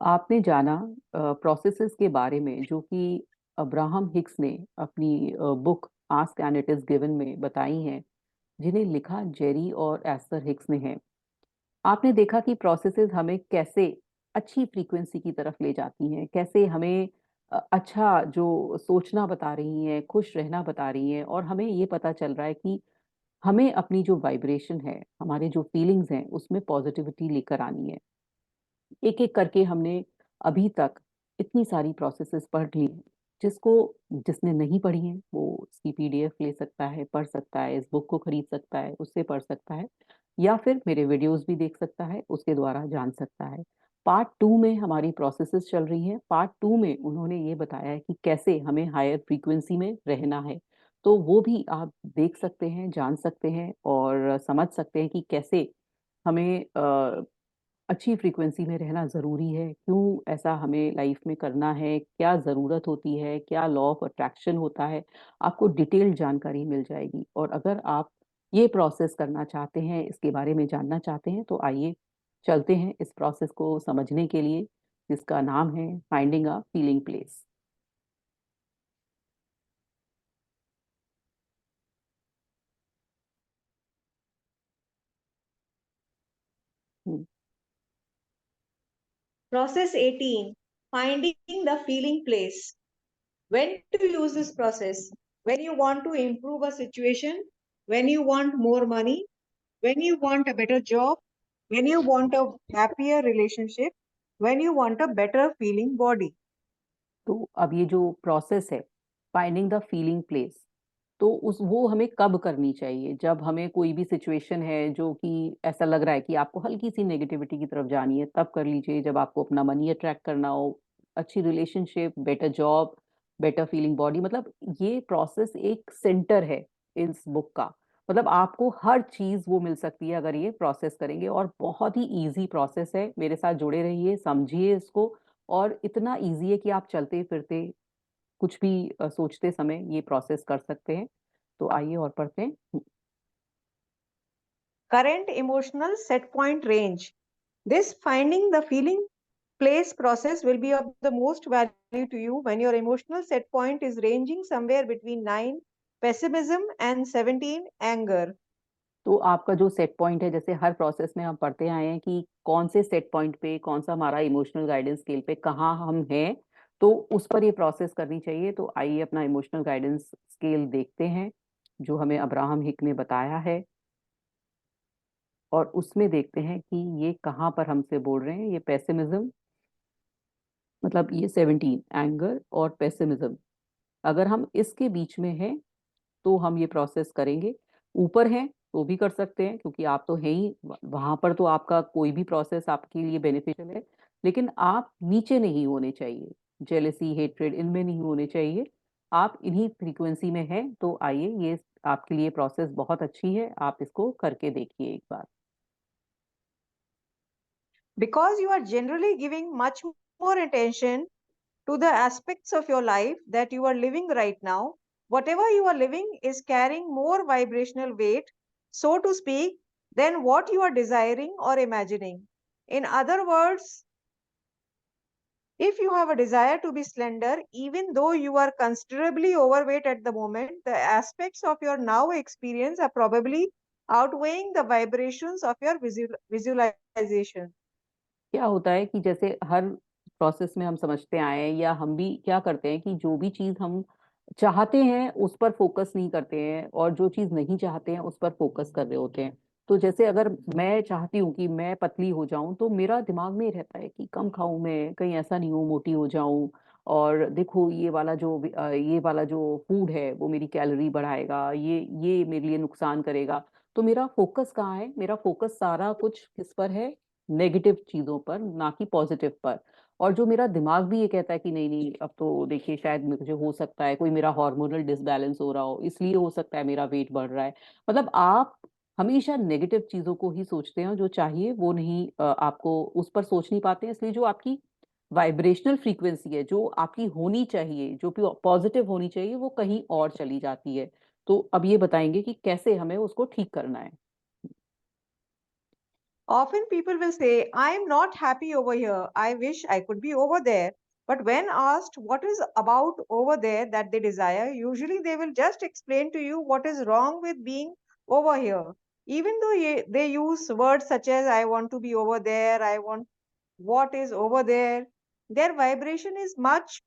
आपने जाना प्रोसेसेस के बारे में जो कि अब्राहम हिक्स ने अपनी book ask and it is given में बताई हैं, जिन्हें लिखा जेरी और एस्थर हिक्स ने है। आपने देखा कि प्रोसेसेस हमें कैसे अच्छी फ्रीक्वेंसी की तरफ ले जाती हैं, कैसे हमें अच्छा जो सोचना बता रही हैं, खुश रहना बता रही हैं, और हमें ये पता चल रहा है कि हमें अपनी जो वाइब्रेशन है, हमारे जो फीलिंग्स हैं, उसमें पॉजिटिविटी लेकर आनी है। एक एक करके हमने अभी तक इतनी सारी प्रोसेसेस पढ़ ली हैं, जिसको जिसने नहीं पढ़ी हैं वो इसकी पीडीएफ ले सकता है, पढ़ सकता है, इस बुक को खरीद सकता है, उससे पढ़ सकता है, या फिर मेरे वीडियोस भी देख सकता है, उसके द्वारा जान सकता है। पार्ट टू में हमारी प्रोसेसेस चल रही हैं। पार्ट टू में उन्होंने ये बताया है कि कैसे हमें हायर फ्रीक्वेंसी में रहना है। तो वो भी आप देख सकते हैं, जान सकते हैं और समझ सकते हैं कि कैसे हमें अच्छी फ्रीक्वेंसी में रहना ज़रूरी है, क्यों ऐसा हमें लाइफ में करना है, क्या ज़रूरत होती है, क्या लॉ ऑफ अट्रैक्शन होता है, आपको डिटेल्ड जानकारी मिल जाएगी। और अगर आप ये प्रोसेस करना चाहते हैं, इसके बारे में जानना चाहते हैं, तो आइए चलते हैं इस प्रोसेस को समझने के लिए, जिसका नाम है finding a feeling place. Process 18, finding the feeling place. When to use this process? When you want to improve a situation, when you want more money, when you want a better job, when you want a happier relationship, when you want a better feeling body. तो अब ये जो process है, finding the feeling place, तो उस वो हमें कब करनी चाहिए? जब हमें कोई भी सिचुएशन है जो कि ऐसा लग रहा है कि आपको हल्की सी नेगेटिविटी की तरफ जानी है, तब कर लीजिए। जब आपको अपना मनी अट्रैक्ट करना हो, अच्छी relationship, better job, better feeling body, मतलब ये प्रोसेस एक सेंटर है इस बुक का। मतलब आपको हर चीज वो मिल सकती है अगर ये प्रोसेस करेंगे, और बहुत ही इजी प्रोसेस है। मेरे साथ जुड़े रहिए, समझिए इसको। और इतना इजी है कि आप चलते फिरते कुछ भी सोचते समय ये प्रोसेस कर सकते हैं। तो आइए और पढ़ते हैं। Current emotional set point range. This finding the feeling place process will be of the most value to you when your emotional set point is ranging somewhere between 9 pessimism and 17 anger. तो आपका जो set point है, जैसे हर process में हम पढ़ते आए हैं कि कौन से सेट पॉइंट पे, कौन सा हमारा इमोशनल गाइडेंस स्केल पे कहाँ हम हैं, तो उस पर ये प्रोसेस करनी चाहिए। तो आइए अपना इमोशनल गाइडेंस स्केल देखते हैं, जो हमें अब्राहम हिक ने बताया है, और उसमें देखते हैं कि ये कहाँ पर हमसे बोल रहे हैं। ये पेसिमिज्म, मतलब ये 17 एंगर और पेसिमिज्म, अगर हम इसके बीच में हैं तो हम ये प्रोसेस करेंगे। ऊपर हैं तो भी कर सकते हैं, क्योंकि आप तो हैं ही वहां पर, तो आपका कोई भी प्रोसेस आपके लिए बेनिफिशियल है। लेकिन आप नीचे नहीं होने चाहिए, जेलेसी, हेट्रेड, इनमें नहीं होने चाहिए। आप इन्हीं फ्रीक्वेंसी में हैं। तो आइए, ये आपके लिए प्रोसेस बहुत अच्छी है, आप इसको करके देखिए एक बार। Because you are generally giving much more attention to the aspects of your life that you are living right now, whatever you are living is carrying more vibrational weight, so to speak, than what you are desiring or imagining. In other words, if you have a desire to be slender, even though you are considerably overweight at the moment, the aspects of your now experience are probably outweighing the vibrations of your visualization. क्या होता है कि जैसे हर process में हम समझते आए हैं, या हम भी क्या करते हैं कि जो भी चीज हम चाहते हैं उस पर फोकस नहीं करते हैं, और जो चीज नहीं चाहते हैं उस पर फोकस कर रहे होते हैं। तो जैसे अगर मैं चाहती हूँ कि मैं पतली हो जाऊं, तो मेरा दिमाग में रहता है कि कम खाऊं, मैं कहीं ऐसा नहीं हो मोटी हो जाऊं, और देखो ये वाला जो फूड है वो मेरी कैलोरी बढ़ाएगा, ये मेरे लिए नुकसान करेगा। तो मेरा फोकस कहाँ है? मेरा फोकस सारा कुछ किस पर है? नेगेटिव चीजों पर, ना कि पॉजिटिव पर। और जो मेरा दिमाग भी ये कहता है कि नहीं नहीं, अब तो देखिए शायद मुझे हो सकता है कोई मेरा हार्मोनल डिसबैलेंस हो रहा हो, इसलिए हो सकता है मेरा वेट बढ़ रहा है। मतलब आप हमेशा नेगेटिव चीजों को ही सोचते हैं, जो चाहिए वो नहीं, आपको उस पर सोच नहीं पाते हैं। इसलिए जो आपकी वाइब्रेशनल फ्रीक्वेंसी है, जो आपकी होनी चाहिए, जो पॉजिटिव होनी चाहिए, वो कहीं और चली जाती है। तो अब ये बताएंगे कि कैसे हमें उसको ठीक करना है। Often people will say, I am not happy over here. I wish I could be over there. But when asked what is about over there that they desire, usually they will just explain to you what is wrong with being over here. Even though they use words such as, I want to be over there, I want what is over there, their vibration is much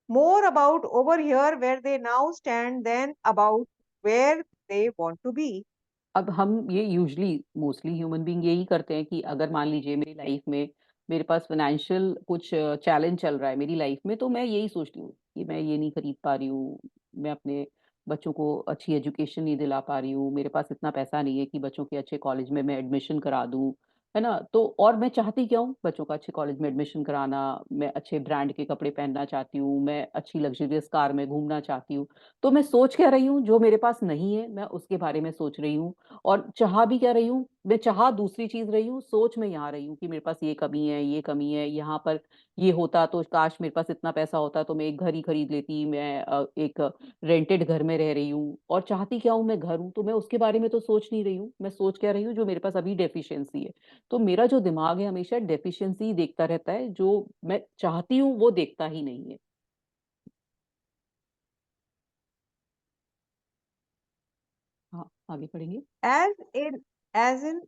more about over here where they now stand than about where they want to be. अब हम ये usually mostly human being यही करते हैं कि अगर मान लीजिए मेरी लाइफ में मेरे पास फाइनेंशियल कुछ चैलेंज चल रहा है मेरी लाइफ में, तो मैं यही सोचती हूँ कि मैं ये नहीं खरीद पा रही हूँ, मैं अपने बच्चों को अच्छी एजुकेशन नहीं दिला पा रही हूँ, मेरे पास इतना पैसा नहीं है कि बच्चों के अच्छे कॉलेज में मैं एडमिशन करा दूँ, है ना? तो और मैं चाहती क्या हूँ? बच्चों का अच्छे कॉलेज में एडमिशन कराना, मैं अच्छे ब्रांड के कपड़े पहनना चाहती हूँ, मैं अच्छी लग्ज़रियस कार में घूमना चाहती हूँ। तो मैं सोच क्या रही हूँ? जो मेरे पास नहीं है, मैं उसके बारे में सोच रही हूँ। और चाह भी क्या रही हूँ? मैं चाह दूसरी चीज़ रही हूँ, सोच मैं यहाँ रही हूँ कि मेरे पास ये कमी है, यहाँ पर ये होता तो काश मेरे पास इतना पैसा होता तो मैं एक घर ही खरीद लेती, मैं एक रेंटेड घर में रह रही हूँ और चाहती क्या हूँ? मैं घर हूँ, तो मैं उसके बारे में तो सोच नहीं रही हूँ, मैं सोच क्या रही हूँ? जो मेरे पास अभी डेफ़िशिएंसी है। तो मेरा जो दिमाग है हमेशा डेफ़िशिएंसी ही देखता रहता है, जो मैं चाहती हूँ वो देखता ही नहीं है। हाँ, आगे पढ़ेंगे? as in as in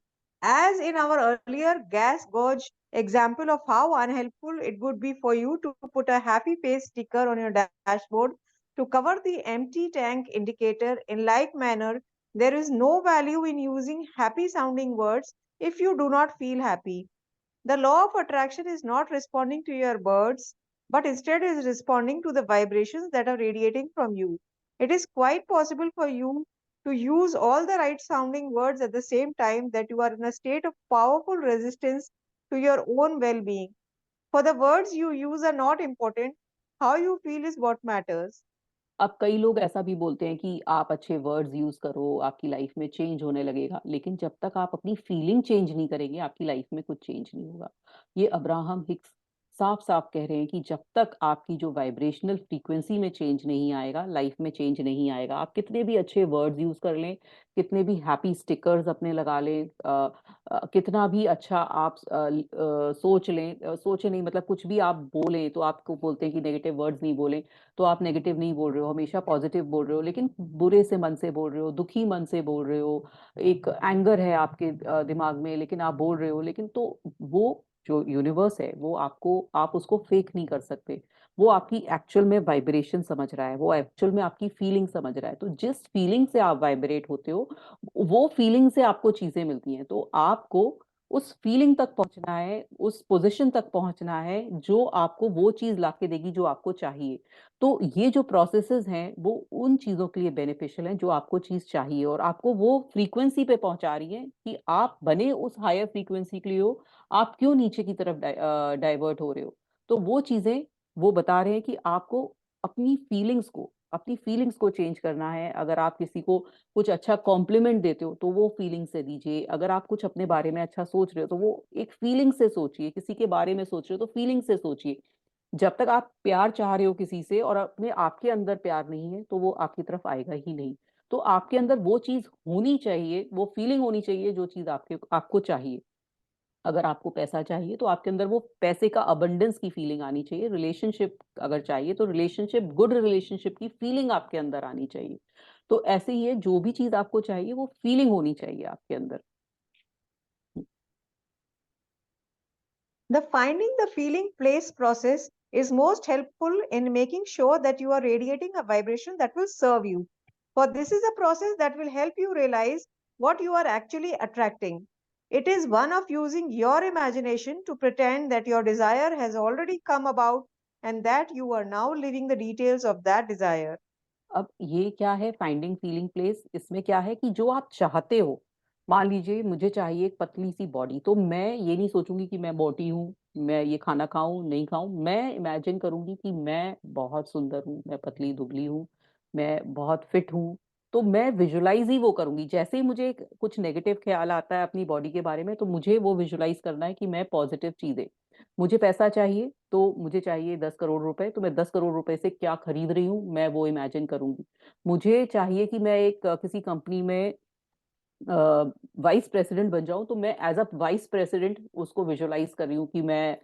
as in our earlier gas gauge example of how unhelpful it would be for you to put a happy face sticker on your dashboard to cover the empty tank indicator. In like manner, there is no value in using happy sounding words if you do not feel happy. The law of attraction is not responding to your words, but instead is responding to the vibrations that are radiating from you. It is quite possible for you to use all the right sounding words at the same time that you are in a state of powerful resistance to your own well being. For the words you use are not important, how you feel is what matters. अब कई लोग ऐसा भी बोलते हैं कि आप अच्छे वर्ड्स यूज़ करो, आपकी लाइफ में चेंज होने लगेगा, लेकिन जब तक आप अपनी फीलिंग चेंज नहीं करेंगे, आपकी लाइफ में कुछ चेंज नहीं होगा। ये अब्राहम हिक्स साफ-साफ कह रहे हैं कि जब तक आपकी जो वाइब्रेशनल फ्रीक्वेंसी में चेंज नहीं आएगा, लाइफ में चेंज नहीं आएगा। आप कितने भी अच्छे वर्ड्स यूज़ कर लें, कितने भी हैप्पी स्टिकर्स अपने लगा लें, कितना भी अच्छा आप सोच लें, सोचे नहीं मतलब कुछ भी आप बोलें, तो आपको बोलते हैं कि नेगेटिव वर्ड्स नहीं बोलें। तो आप नेगेटिव नहीं बोल रहे हो, हमेशा पॉजिटिव बोल रहे हो, लेकिन बुरे से मन से बोल रहे हो, दुखी मन से बोल रहे हो, एक एंगर है आपके दिमाग में लेकिन आप बोल रहे हो, लेकिन तो वो जो यूनिवर्स है, वो आपको आप उसको फेक नहीं कर सकते। वो आपकी एक्चुअल में वाइब्रेशन समझ रहा है, वो एक्चुअल में आपकी फीलिंग समझ रहा है। तो जिस फीलिंग से आप वाइब्रेट होते हो, वो फीलिंग से आपको चीज़ें मिलती हैं। तो आपको उस फीलिंग तक पहुँचना है, उस पोज़ीशन तक पहुँचना है, जो आपको वो चीज़ लाके देगी जो आपको चाहिए। तो ये जो प्रोसेसेस हैं, वो उन चीज़ों के लिए बेनिफिशियल हैं, जो आपको चीज़ चाहिए और आपको वो फ्रीक्वेंसी पे पहुँचा रही हैं कि आप बने उस हायर फ्रीक्वेंसी के लिए हो, आप क्यों नीचे की तरफ डाइवर्ट हो रहे हो। तो वो चीज़ें वो बता रहे हैं कि आपको अपनी फीलिंग्स को चेंज करना है। अगर आप किसी को कुछ अच्छा कॉम्प्लीमेंट देते हो, तो वो फीलिंग से दीजिए। अगर आप कुछ अपने बारे में अच्छा सोच रहे हो, तो वो एक फीलिंग से सोचिए। किसी के बारे में सोच रहे हो, तो फीलिंग से सोचिए। जब तक आप प्यार चाह रहे हो किसी से और अपने आपके अंदर प्यार नहीं है, तो वो आपकी तरफ आएगा ही नहीं। तो आपके अंदर वो चीज़ होनी चाहिए, वो फीलिंग होनी चाहिए जो चीज़ आपके आपको चाहिए। अगर आपको पैसा चाहिए, तो आपके अंदर वो पैसे का अबंडेंस की फीलिंग आनी चाहिए। रिलेशनशिप अगर चाहिए, तो गुड रिलेशनशिप की फीलिंग आपके अंदर आनी चाहिए। तो ऐसे ही है, जो भी चीज़ आपको चाहिए, वो फीलिंग होनी चाहिए आपके अंदर। The finding the feeling place process is most helpful in making sure that you are radiating a vibration that will serve you. For this is a process that will help you realize what you are actually attracting. It is one of using your imagination to pretend that your desire has already come about and that you are now living the details of that desire. अब ये क्या है finding feeling place, इसमें क्या है कि जो आप चाहते हो, मान लीजिए मुझे चाहिए एक पतली सी बॉडी, तो मैं ये नहीं सोचूंगी कि मैं मोटी हूँ, मैं ये खाना खाऊं नहीं खाऊं, मैं इमेजिन करूंगी कि मैं बहुत सुंदर हूँ, मैं पतली दुबली हूँ, मैं बहुत फिट हूँ। तो मैं विजुलाइज ही वो करूंगी। जैसे ही मुझे कुछ नेगेटिव ख्याल आता है अपनी बॉडी के बारे में, तो मुझे वो विजुलाइज करना है कि मैं पॉजिटिव चीजें, मुझे पैसा चाहिए, तो मुझे चाहिए 10 करोड़ रुपए, तो मैं 10 करोड़ रुपए से क्या खरीद रही हूँ, मैं वो इमेजिन करूँगी। मुझे चाहिए कि मैं एक किसी कंपनी में वाइस प्रेसिडेंट बन जाऊं, तो मैं एज अ वाइस प्रेसिडेंट उसको विजुलाइज कर रही हूँ कि मैं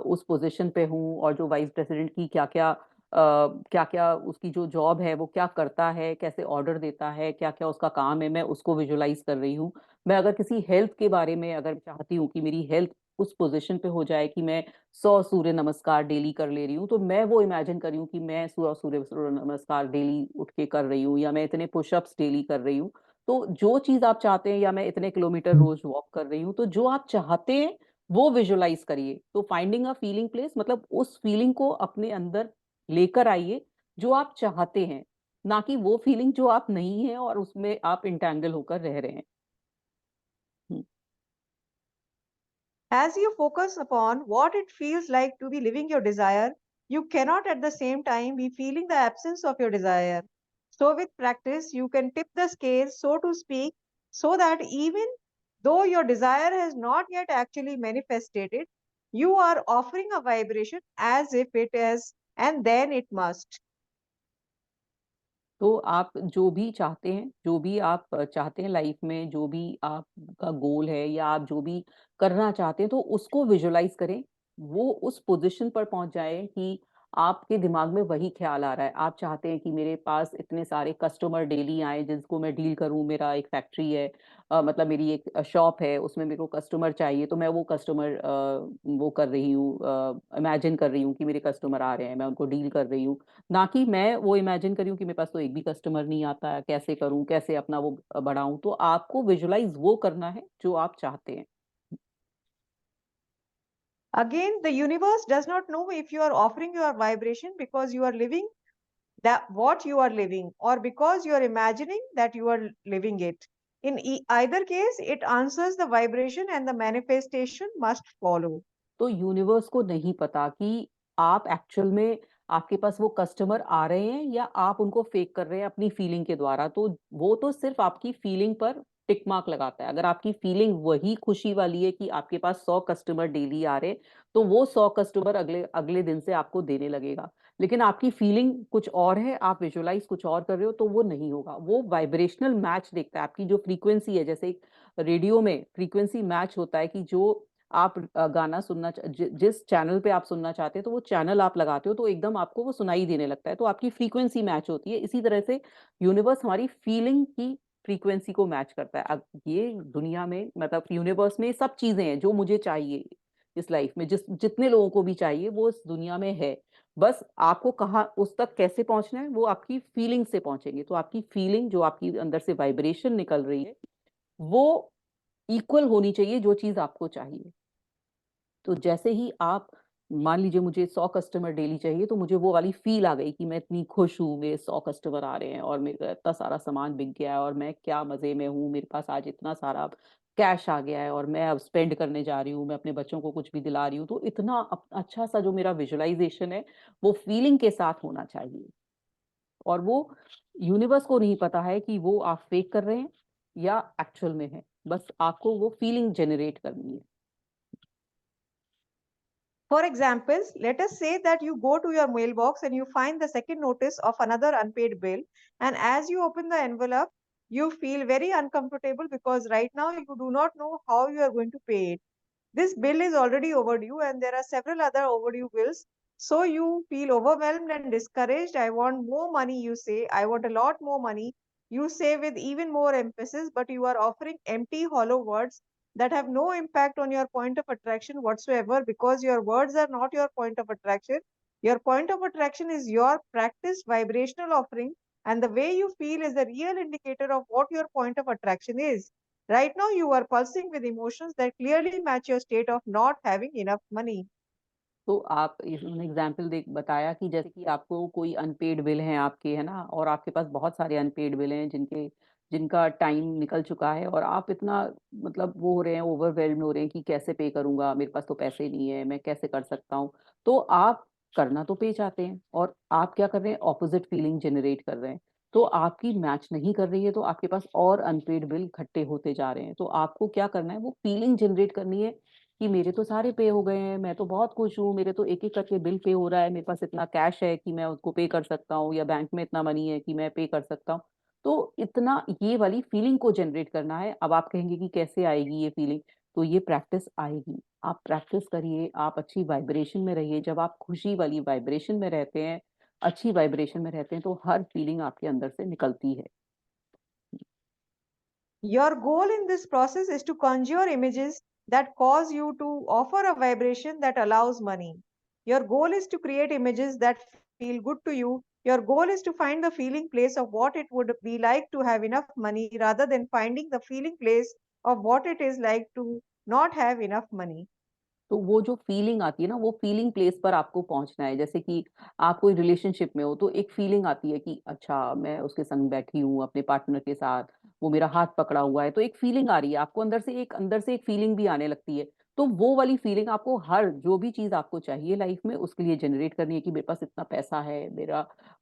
उस पोजीशन पे हूँ, और जो वाइस प्रेसिडेंट की क्या क्या क्या क्या उसकी जो जॉब है वो क्या करता है, कैसे ऑर्डर देता है, क्या क्या उसका काम है, मैं उसको विजुलाइज कर रही हूँ। मैं अगर किसी हेल्थ के बारे में अगर चाहती हूँ कि मेरी हेल्थ उस पोजीशन पे हो जाए कि मैं 100 सूर्य नमस्कार डेली कर ले रही हूँ, तो मैं वो इमेजिन कर रही हूँ कि मैं 100 सूर्य नमस्कार डेली उठ के कर रही हूँ, या मैं इतने पुशअप्स डेली कर रही हूँ। तो जो चीज आप चाहते हैं, या मैं इतने किलोमीटर रोज वॉक कर रही हूँ, तो जो आप चाहते हैं वो विजुलाइज करिए। तो फाइंडिंग अ फीलिंग प्लेस मतलब उस फीलिंग को अपने अंदर लेकर आइए जो आप चाहते हैं, ना कि वो फीलिंग जो आप नहीं है और उसमें आप इंटेंगल होकर रह रहे हैं। हम्म। As you focus upon what it feels like to be living your desire, you cannot at the same time be feeling the absence of your desire. So, with practice, you can tip the scales, so to speak, so that even though your desire has not yet actually manifested, you are offering a vibration as if it is, and then it must. तो आप जो भी चाहते हैं, जो भी आप चाहते हैं लाइफ में, जो भी आपका गोल है या आप जो भी करना चाहते हैं, तो उसको विजुलाइज करें। वो उस पोजीशन पर पहुंच जाए कि आपके दिमाग में वही ख्याल आ रहा है। आप चाहते हैं कि मेरे पास इतने सारे कस्टमर डेली आए जिनको मैं डील करूं, मेरा एक फैक्ट्री है, मतलब मेरी एक शॉप है, उसमें मेरे को कस्टमर चाहिए, तो मैं वो कस्टमर वो कर रही हूँ, इमेजिन कर रही हूँ कि मेरे कस्टमर आ रहे हैं, मैं उनको डील कर रही हूँ। ना कि मैं वो इमेजिन करी हूँ कि मेरे पास तो एक भी कस्टमर नहीं आता है, कैसे करूं, कैसे अपना वो बढ़ाऊं। तो आपको विजुलाइज वो करना है जो आप चाहते हैं। Again, the universe does not know if you are offering your vibration because you are living that what you are living or because you are imagining that you are living it. In either case, it answers the vibration and the manifestation must follow. तो universe को नहीं पता कि आप actual में आपके पास वो customer आ रहे हैं या आप उनको फेक कर रहे हैं अपनी फीलिंग के द्वारा। तो वो तो सिर्फ आपकी फीलिंग पर टिक मार्क लगाता है। अगर आपकी फीलिंग वही खुशी वाली है कि आपके पास 100 कस्टमर डेली आ रहे हैं, तो वो 100 कस्टमर अगले अगले दिन से आपको देने लगेगा। लेकिन आपकी फीलिंग कुछ और है, आप विजुलाइज कुछ और कर रहे हो, तो वो नहीं होगा। वो वाइब्रेशनल मैच देखता है, आपकी जो फ्रीक्वेंसी है। जैसे एक रेडियो में फ्रीक्वेंसी मैच होता है कि जो आप गाना सुनना जिस चैनल पे आप सुनना चाहते हैं, तो वो चैनल आप लगाते हो तो एकदम आपको वो सुनाई देने लगता है। तो आपकी फ्रीक्वेंसी मैच होती है। इसी तरह से यूनिवर्स हमारी फीलिंग की फ्रीक्वेंसी को मैच करता है। अब ये दुनिया में मतलब यूनिवर्स में सब चीजें हैं जो मुझे चाहिए इस लाइफ में, जितने लोगों को भी चाहिए वो इस दुनिया में है। बस आपको कहाँ उस तक कैसे पहुंचना है, वो आपकी फीलिंग से पहुंचेंगे। तो आपकी फीलिंग जो आपकी अंदर से वाइब्रेशन निकल रही है, वो इक्वल होनी चाहिए जो चीज आपको चाहिए। तो जैसे ही आप मान लीजिए मुझे 100 कस्टमर डेली चाहिए, तो मुझे वो वाली फील आ गई कि मैं इतनी खुश हूँ, मेरे 100 कस्टमर आ रहे हैं और मेरा इतना सारा सामान बिक गया है और मैं क्या मजे में हूँ, मेरे पास आज इतना सारा कैश आ गया है और मैं अब स्पेंड करने जा रही हूँ, मैं अपने बच्चों को कुछ भी दिला रही हूँ। तो इतना अच्छा सा जो मेरा विजुअलाइजेशन है, वो फीलिंग के साथ होना चाहिए। और वो यूनिवर्स को नहीं पता है कि वो आप फेक कर रहे हैं या एक्चुअल में है। बस आपको वो फीलिंग जनरेट करनी है। For examples, let us say that you go to your mailbox and you find the second notice of another unpaid bill. And as you open the envelope, you feel very uncomfortable because right now you do not know how you are going to pay it. This bill is already overdue, and there are several other overdue bills. So you feel overwhelmed and discouraged. I want more money, you say. I want a lot more money. You say with even more emphasis, but you are offering empty, hollow words that have no impact on your point of attraction whatsoever because your words are not your point of attraction. Your point of attraction is your practiced vibrational offering, and the way you feel is the real indicator of what your point of attraction is. Right now, you are pulsing with emotions that clearly match your state of not having enough money. तो आप इसमें example देख बताया कि जैसे कि आपको कोई अनपेड बिल है आपके, है ना, और आपके पास बहुत सारे अनपेड बिल हैं जिनके जिनका टाइम निकल चुका है, और आप इतना मतलब वो हो रहे हैं, ओवरवेल्म हो रहे हैं कि कैसे पे करूंगा, मेरे पास तो पैसे नहीं है, मैं कैसे कर सकता हूँ। तो आप करना तो पे चाहते हैं, और आप क्या कर रहे हैं, ऑपोजिट फीलिंग जनरेट कर रहे हैं। तो आपकी मैच नहीं कर रही है, तो आपके पास और अनपेड बिल इकट्ठे होते जा रहे हैं। तो आपको क्या करना है, वो फीलिंग जनरेट करनी है कि मेरे तो सारे पे हो गए हैं, मैं तो बहुत खुश हूँ, मेरे तो एक एक करके बिल पे हो रहा है, मेरे पास इतना कैश है कि मैं उसको पे कर सकता हूँ, या बैंक में इतना मनी है कि मैं पे कर सकता हूँ। तो इतना ये वाली फीलिंग को जनरेट करना है। अब आप कहेंगे कि कैसे आएगी ये फीलिंग? तो ये प्रैक्टिस आएगी। आप प्रैक्टिस करिए, आप अच्छी वाइब्रेशन में रहिए। जब आप खुशी वाली वाइब्रेशन में रहते हैं, अच्छी वाइब्रेशन में रहते हैं, तो हर फीलिंग आपके अंदर से निकलती है। Your goal in this process is to conjure images that cause you to offer a vibration that allows money. Your goal is to create images that feel good to you. Your goal is to find the feeling place of what it would be like to have enough money rather than finding the feeling place of what it is like to not have enough money. तो वो जो feeling आती है ना, वो feeling place पर आपको पहुँचना है। जैसे कि आप कोई रिलेशनशिप में हो, तो एक फीलिंग आती है कि अच्छा, मैं उसके संग बैठी हूँ, अपने पार्टनर के साथ, वो मेरा हाथ पकड़ा हुआ है, तो एक फीलिंग आ रही है। आपको अंदर से एक फीलिंग भी आने लगती है। तो वो वाली फीलिंग आपको हर जो भी चीज़ आपको चाहिए लाइफ़ में, उसके लिए जनरेट करनी है कि मेरे पास इतना पैसा है,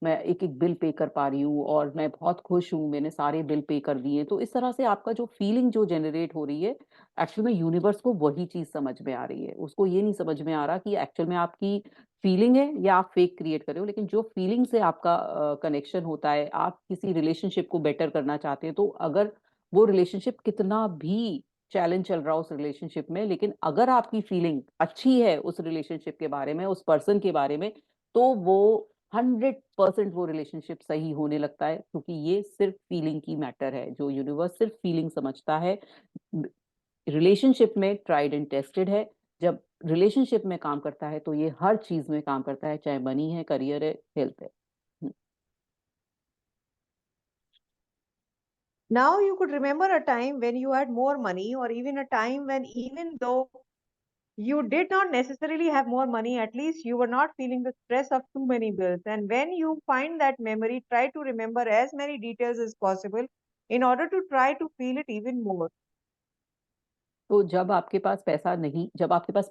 मैं एक-एक बिल पे कर पा रही हूँ और मैं बहुत खुश हूँ, मैंने सारे बिल पे कर दिए। तो इस तरह से आपका जो फीलिंग जो जनरेट हो रही है, एक्चुअल में यूनिवर्स को वही चीज़ समझ में आ रही है। उसको ये नहीं समझ में आ रहा कि एक्चुअल में आपकी फीलिंग है या आप फेक क्रिएट कर रहे हो। लेकिन जो फीलिंग से आपका कनेक्शन होता है, आप किसी रिलेशनशिप को बेटर करना चाहते हैं, तो अगर वो रिलेशनशिप कितना भी चैलेंज चल रहा हो उस रिलेशनशिप में, लेकिन अगर आपकी फीलिंग अच्छी है उस रिलेशनशिप के बारे में, उस पर्सन के बारे में, तो वो 100% वो रिलेशनशिप सही होने लगता है, क्योंकि ये सिर्फ़ फीलिंग की मैटर है। जो यूनिवर्स सिर्फ़ फीलिंग समझता है। रिलेशनशिप में ट्राइड एंड टेस्टेड है। जब रिलेशनशिप में काम करता है, तो ये हर चीज़ में काम करता है, चाहे मनी है, करियर है, हेल्थ है। हुँ। Now you could remember a time when you had more money, or even a time when, even though you did not necessarily have more money, at least you were not feeling the stress of too many bills. And when you find that memory, try to remember as many details as possible in order to try to feel it even more. तो जब आपके पास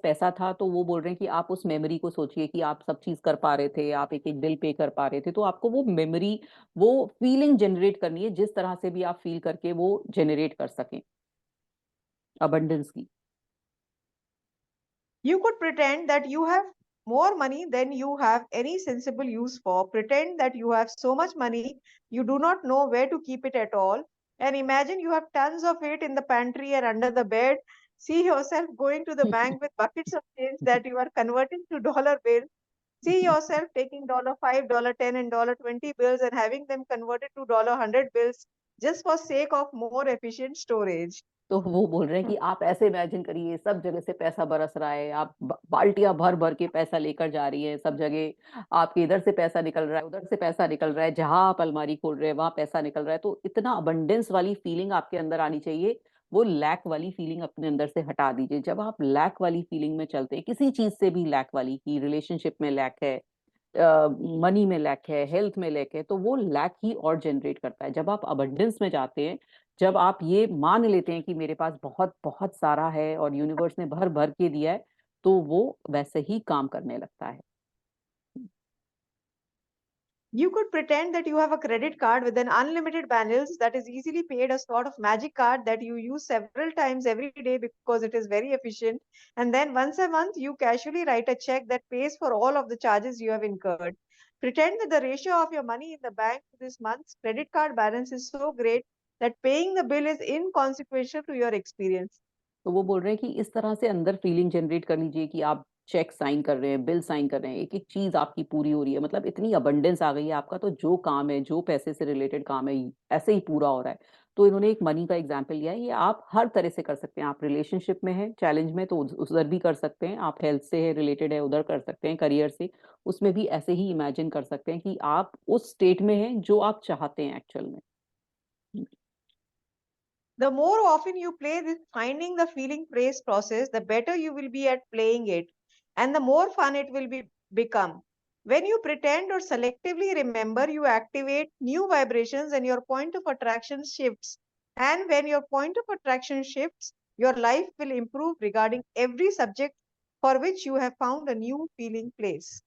पैसा था, तो वो बोल रहे हैं कि आप उस मेमोरी को सोचिए कि आप सब चीज़ कर पा रहे थे, आप एक-एक बिल पे कर पा रहे थे, तो आपको वो मेमोरी, वो फीलिंग जनरेट करनी है, जिस तरह से भी आप फील करके वो जनरेट कर सकें, अबंडेंस की। You could pretend that you have more money than you have any sensible use for. Pretend that you have so much money you do not know where to keep it at all. And imagine you have tons of it in the pantry or under the bed. See yourself going to the bank with buckets of change that you are converting to dollar bills. See yourself taking $5, $10, and $20 bills and having them converted to $100 bills just for sake of more efficient storage. तो वो बोल रहे हैं कि आप ऐसे imagine करिए, सब जगह से पैसा बरस रहा है, आप बाल्टियां भर भर के पैसा लेकर जा रही हैं, सब जगह आपके इधर से पैसा निकल रहा है, उधर से पैसा निकल रहा है, जहां आप अलमारी खोल रहे हैं वहां पैसा निकल रहा है। तो इतना अबंडेंस वाली फीलिंग आपके अंदर आनी चाहिए। वो लैक वाली फीलिंग अपने अंदर से हटा दीजिए। जब आप लैक वाली फीलिंग में चलते हैं, किसी चीज से भी लैक वाली, की रिलेशनशिप में लैक है, मनी में लैक है, हेल्थ में लैक है, तो वो लैक ही और जनरेट करता है। जब आप अबंडेंस में जाते हैं, जब आप ये मान लेते हैं कि मेरे पास बहुत-बहुत सारा है और यूनिवर्स ने भर-भर के दिया है, तो वो वैसे ही काम करने लगता है। You could pretend that you have a credit card with an unlimited balance that is easily paid, a sort of magic card that you use several times every day because it is very efficient. And then once a month, you casually write a check that pays for all of the charges you have incurred. Pretend that the ratio of your money in the bank to this month's credit card balance is so great that paying the bill is inconsequential to your experience. तो वो बोल रहे हैं कि इस तरह से अंदर फीलिंग जनरेट कर लीजिए कि आप चेक साइन कर रहे हैं, बिल साइन कर रहे हैं, एक-एक चीज़ आपकी पूरी हो रही है। मतलब इतनी अबंडेंस आ गई है आपका, तो जो काम है, जो पैसे से रिलेटेड काम है, ऐसे ही पूरा हो रहा है। तो इन्होंने एक मनी का एग्ज़ाम्पल लिया है, ये आप हर तरह से कर सकते हैं। आप रिलेशनशिप में हैं, चैलेंज में, तो उधर भी कर सकते हैं। आप हेल्थ से है रिलेटेड है, उधर कर सकते हैं, करियर से, उसमें भी ऐसे ही इमेजिन कर सकते हैं कि आप उस स्टेट में हैं, जो आप चाहते हैं एक्चुअल में। The more often you play this finding the feeling praise process, the better you will be at playing it, and the more fun it will become. When you pretend or selectively remember, you activate new vibrations and your point of attraction shifts. And when your point of attraction shifts, your life will improve regarding every subject for which you have found a new feeling place.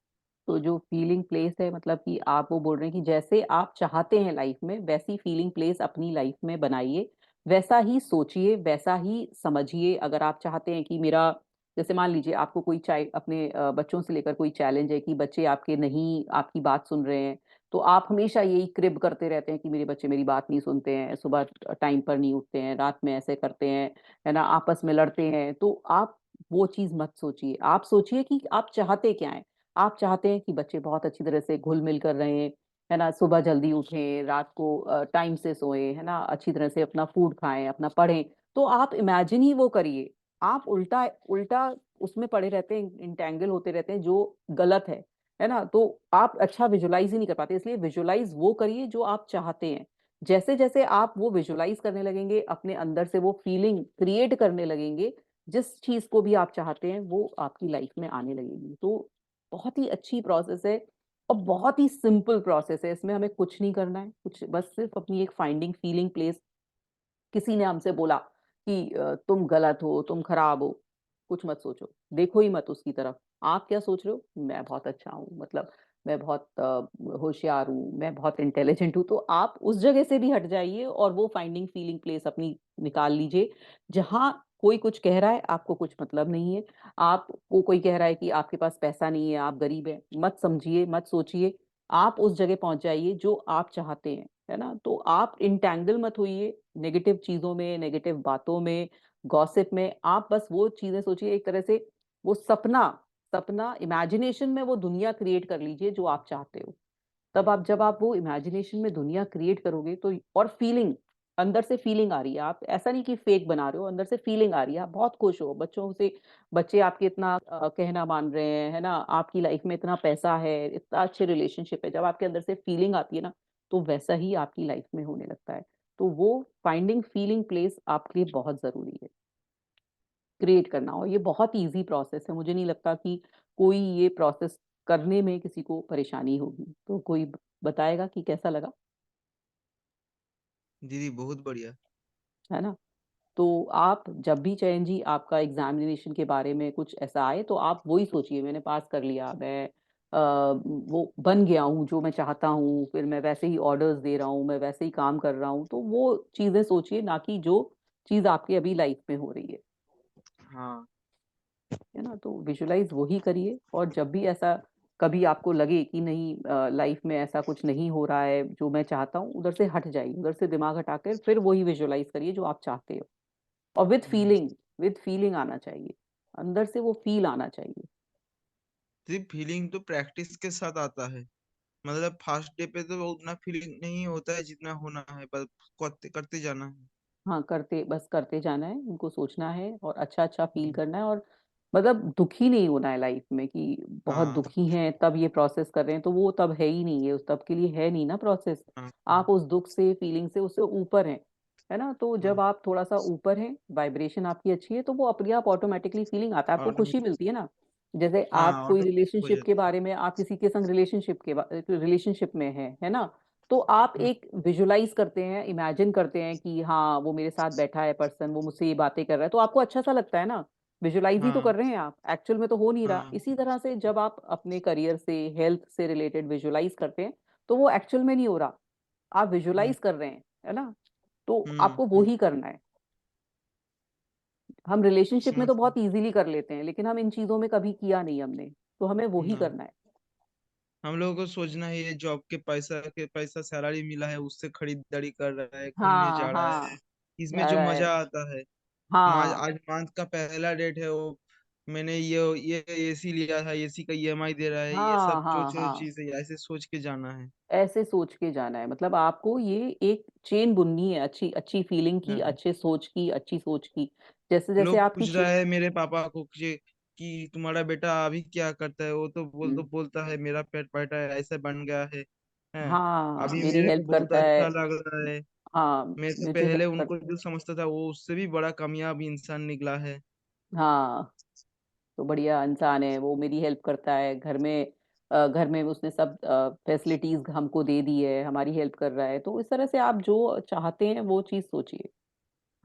तो जो feeling place है, मतलब कि आप वो बोल रहे हैं कि जैसे आप चाहते हैं लाइफ में, वैसी फीलिंग प्लेस अपनी लाइफ में बनाइए। वैसा ही सोचिए, वैसा ही समझिए। अगर आप चाहते हैं कि मेरा, जैसे मान लीजिए आपको कोई अपने बच्चों से लेकर कोई चैलेंज है कि बच्चे आपके नहीं आपकी बात सुन रहे हैं, तो आप हमेशा यही क्रिब करते रहते हैं कि मेरे बच्चे मेरी बात नहीं सुनते हैं, सुबह टाइम पर नहीं उठते हैं, रात में ऐसे करते हैं, है ना? आपस में लड़ते हैं, तो आप वो चीज़ मत सोचिए। आप सोचिए कि आप चाहते क्या हैं? आप चाहते हैं कि बच्चे बहुत अच्छी तरह से घुल-मिल कर रहें, है ना? सुबह जल्दी उठें, रात को टाइम से सोएँ, है ना? अच्छी तरह से अपना फूड खाएँ, अपना पढ़ें। तो आप इमेजिन ही वो करिए। आप उल्टा उल्टा उसमें पड़े रहते हैं, एंटेंगल होते रहते हैं जो गलत है ना? तो आप अच्छा विजुअलाइज़ ही नहीं कर पाते, इसलिए विजुअलाइज़ वो करिए जो आप चाहते हैं। जैसे-जैसे आप वो विजुअलाइज़ करने लगेंगे, अपने अंदर से वो फीलिंग क्रिएट करने लगेंगे, जिस चीज़ को भी आप चाहते हैं, वो आपकी लाइफ़ में आने लगेगी। तो बहुत ही अच्छी प्रोसेस है और बहुत ही सिंपल प्रोसेस है, इसमें हमें कुछ नहीं करना है, कुछ बस सिर्फ़ अपनी एक फाइंडिंग फीलिंग प्लेस किसी ने हमसे बोला कि तुम गलत हो, तुम खराब हो, कुछ मत सोचो, देखो ही मत उसकी तरफ। आप क्या सोच रहे हो? मैं बहुत अच्छा हूँ, मतलब मैं बहुत होशियार हूँ, मैं बहुत इंटेलिजेंट हूँ, तो आप उस जगह से भी हट जाइए और वो फाइंडिंग फीलिंग प्लेस अपनी निकाल लीजिए, जहाँ कोई कुछ कह रहा है, आपको कुछ मतलब नहीं है। आपको कोई कह रहा है कि आपके पास पैसा नहीं है, आप गरीब हैं, मत समझिए, मत सोचिए। आप उस जगह पहुँच जाइए जो आप चाहते हैं, है ना? तो आप एंटेंगल मत होइए नेगेटिव चीज़ों में, नेगेटिव बातों में, गॉसिप में, आप बस वो चीज़ें सोचिए एक तरह से वो सपना सपना इमेजिनेशन में वो दुनिया क्रिएट कर लीजिए जो आप चाहते हो। तब आप जब आप वो इमेजिनेशन में दुनिया क्रिएट करोगे तो और फीलिंग अंदर से फीलिंग आ रही है, आप ऐसा नहीं कि फेक बना रहे हो, अंदर से फीलिंग आ रही है, आप बहुत खुश हो, बच्चों से बच्चे आपके इतना कहना मान रहे हैं, है ना? आपकी लाइफ में इतना पैसा है, इतना अच्छे रिलेशनशिप है, जब आपके अंदर से फीलिंग आती है ना, तो वैसा ही आपकी लाइफ में होने लगता है। तो वो फाइंडिंग फीलिंग प्लेस आपके लिए बहुत ज़रूरी है, क्रिएट करना और ये बहुत ईज़ी प्रोसेस है, मुझे नहीं लगता कि कोई ये प्रोसेस करने में किसी को परेशानी होगी। तो कोई बताएगा कि कैसा लगा, दीदी बहुत बढ़िया। है ना? तो आप जब भी चयन जी आपका एग्ज़ामिनेशन के बारे में कुछ ऐसा आए तो आप वही सोचिए मैंने पास कर लिया, मैं वो बन गया हूँ जो मैं चाहता हूँ, फिर मैं वैसे ही ऑर्डर्स दे रहा हूँ, मैं वैसे ही काम कर रहा हूँ, तो वो चीज़ें सोचिए ना कि जो चीज़ आपकी अभी लाइफ़ में हो रही हाँ, है ना? तो विजुअलाइज़ वही करिए और जब भी ऐसा कभी आपको लगे कि नहीं लाइफ़ में ऐसा कुछ नहीं हो रहा है जो मैं चाहता हूँ, उधर से हट जाइए, उधर से दिमाग हटाकर फिर वही विजुअलाइज़ करिए जो आप चाहते हो। और हुँ। विथ फीलिंग आना चाहिए। अंदर से वो फ़ील आना चाहिए। दीदी फीलिंग तो प्रैक्टिस के साथ आता है। मतलब फर्स्ट डे पे तो उतना फीलिंग नहीं होता है जितना होना है, बस करते करते जाना है। हाँ, बस करते जाना है, उनको सोचना है और अच्छा-अच्छा फ़ील हुँ। करना है और मतलब दुखी नहीं होना है लाइफ़ में कि बहुत हाँ, दुखी हैं तब ये प्रोसेस कर रहे हैं, तो वो तब है ही नहीं है, उस तब के लिए है नहीं ना प्रोसेस। हाँ, हाँ, आप उस दुःख से, फ़ीलिंग से उससे ऊपर हैं, है ना? तो हाँ। जब आप थोड़ा-सा ऊपर हैं, वाइब्रेशन आपकी अच्छी है, तो वो अपने आप ऑटोमैटिकली फ़ीलिंग आता है, आपको खुशी ऑटोमेटिक मिलती है ना। जैसे आप हाँ, कोई ऑटोमेटिक हो रिलेशनशिप के जाता है। बारे में आप किसी के संग रिलेशनशिप में हैं, है ना? तो आप हुँ, एक विजुअलाइज़ करते हैं, इमेजिन करते हैं कि हाँ, वो मेरे साथ बैठा है पर्सन, वो मुझसे ये बातें कर रहा है, तो आपको अच्छा-सा लगता है ना? विजुअलाइज़ ही तो हाँ, कर रहे हैं आप, एक्चुअल में तो हो नहीं रहा। हाँ, इसी तरह से जब आप अपने करियर से, हेल्थ से रिलेटेड विजुअलाइज़ करते हैं, तो वो एक्चुअल में नहीं हो रहा, आप हुँ, विजुअलाइज़ कर रहे हैं, है ना? तो हुँ, आपको वो हुँ। ही करना है। हम रिलेशनशिप में समझ तो गया। बहुत ईज़िली कर लेते हैं, लेकिन हम इन चीज़ों में कभी किया नहीं हमने, तो हमें वो ही ना, करना है। हम लोगों को सोचना है ये जॉब के पैसा सैलरी मिला है उससे खरीदारी कर रहा है, घूमने हाँ, जा रहा है। हाँ, इसमें जा जो रहा है। मज़ा आता है, आज हाँ, आज मंथ का पहला डेट है, वो मैंने ये एसी लिया था, एसी का ईएमआई दे रहा है, ये हाँ, सब हाँ, जो-जो हाँ। चीज़ है ऐसे सोच के जाना है। ऐसे सोच के जाना है मतलब आपको ये एक चेन बुननी है अच्छी अच्छी फीलिंग की, हाँ। अच्छे सोच की, अच्छी सोच की। जैसे-जैसे लोग आपकी पूछ रहा है मेरे पापा को कि तुम्हारा बेटा अभी क्या करता है? वो तो हुँ, बोलता है मेरा पेट बेटा ऐसा बन गया है। हैं? हाँ, अभी मेरी मेरे को हेल्प बहुत करता है। अच्छा लग रहा है। हाँ, मैं तो मुझे पहले हेल्प कर उनको जो समझता था वो उससे भी बड़ा कामयाब इंसान निकला है। हाँ, तो बढ़िया इंसान है, वो मेरी हेल्प करता है, घर में उसने सब फैसिलिटीज़ हमको दे दी है, हमारी हेल्प कर रहा है। तो इस तरह से आप जो चाहते हैं वो चीज़ सोचिए,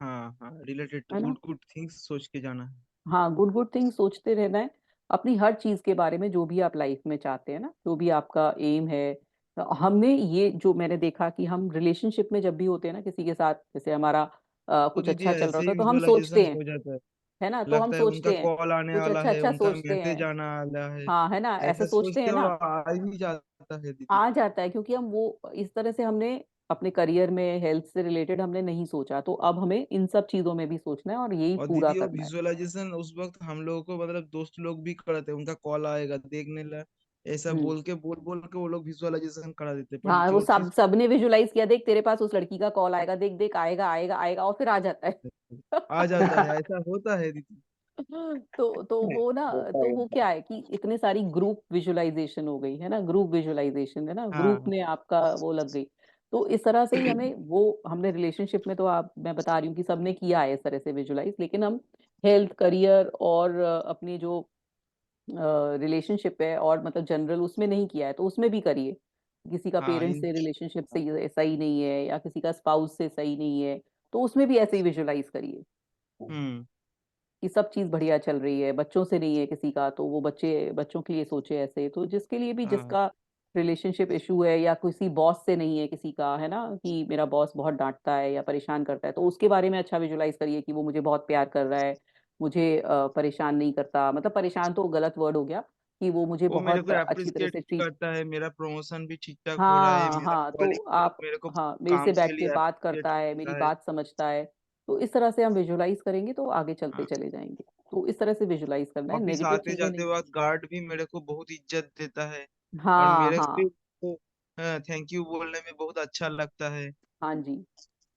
हाँ, हाँ, रिलेटेड है ना? गुड गुड थिंग्स सोच के जाना है। हाँ, गुड थिंग्स सोचते रहना है, अपनी हर चीज़ के बारे में जो भी आप लाइफ़ में चाहते हैं ना, जो भी आपका एम है। हमने ये जो मैंने देखा कि हम रिलेशनशिप में जब भी होते हैं ना किसी के साथ, जैसे हमारा तो कुछ दीदी अच्छा चल रहा ऐसे होता ही है, तो हम विजुअलाइज़ेशन सोचते हैं, हो जाता है। है ना? तो हम लगता है उनका सोचते हैं, कॉल आने कुछ वाला है, अच्छा-अच्छा उनका सोचते मैसेज हैं। आने वाला है। हाँ, है ना? ऐसे ऐसा सोचते सोचते हैं हो ना? आ ही जाता जाता है दीदी। आ जाता है, क्योंकि हम वो इस तरह से हमने अपने करियर में हेल्थ से रिलेटेड हमने नहीं सोचा, तो अब हमें इन सब चीजों में भी सोचना है और यही और पूरा दीदी वो करना है। विजुअलाइजेशन उस वक्त हम लोगों को मतलब दोस्त लोग भी कराते हैं, उनका कॉल आएगा देखने ला, ऐसा हम्म। बोल बोल के वो लोग विजुअलाइजेशन करा देते, पर हाँ, वो जो सब चीज सबने विजुलाइज किया, देख तेरे पास उस लड़की का कॉल आएगा, देख देख आएगा आएगा आएगा, और फिर आ जाता है। आ जाता है, ऐसा होता है दीदी। तो वो ना, तो वो क्या है कि इतने सारी ग्रुप विजुअलाइजेशन हो गई है ना, ग्रुप विजुअलाइजेशन है ना, ग्रुप हाँ। में आपका वो लग गई। तो इस तरह से ही हमें वो, हमने रिलेशनशिप में तो आप, मैं बता रही हूँ कि सबने किया है इस तरह से विजुअलाइज, लेकिन हम हेल्थ, करियर और अपनी जो रिलेशनशिप है और मतलब जनरल उसमें नहीं किया है, तो उसमें भी करिए। किसी का हाँ पेरेंट्स इन से रिलेशनशिप सही सही नहीं है, या किसी का स्पाउस से सही नहीं है, तो उसमें भी ऐसे ही विजुअलाइज करिए हम्म। कि सब चीज बढ़िया चल रही है, बच्चों से नहीं है किसी का, तो वो बच्चे बच्चों के लिए सोचे ऐसे, तो जिसके लिए भी, हाँ। जिसका रिलेशनशिप इशू है या किसी बॉस से नहीं है किसी का, है ना, कि मेरा बॉस बहुत डांटता है या परेशान करता है, तो उसके बारे में अच्छा विजुलाइज करिए कि वो मुझे बहुत प्यार कर रहा है, मुझे परेशान नहीं करता, मतलब परेशान तो गलत वर्ड हो गया, कि वो मुझे वो मेरे बहुत को अच्छी तरह अप्रिशिएट से ट्रीट। करता है, मेरा प्रमोशन भी ठीक ठाक हो रहा है, हाँ मेरा हाँ, तो कॉलिग लोग आप, मेरे को हाँ, मेरे से काम के बैठ के लिए बात अप्रिशिएट करता है, मेरी करता है। बात समझता है, तो इस तरह से हम विजुलाइज करेंगे तो आगे चलते हाँ। चले जाएंगे। तो इस तरह से विजुलाइज करना है, ऑफिस नेगेटिव आते चीजें जाते नहीं। वक्त गार्ड भी मेरे को बहुत इज्जत देता है, और हाँ मेरे को हाँ। भी थैंक यू बोलने में बहुत अच्छा लगता है। हाँ जी।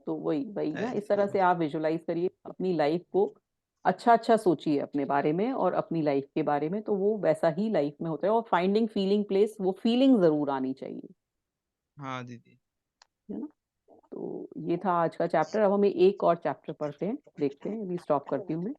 तो वही वही ना, इस तरह ऐसे। से आप विजुलाइज करिए अपनी लाइफ को, अच्छा अच्छा सोचिए अपने बारे में और अपनी लाइफ के बारे में, तो वो वैसा ही लाइफ में होता है। और फाइंडिंग फीलिंग प्लेस, वो फीलिंग जरूर आनी चाहिए, हाँ दीदी। है ना। तो ये था आज का चैप्टर। अब हमें एक और चैप्टर पढ़ते हैं, देखते हैं, अभी स्टॉप करती हूँ मैं।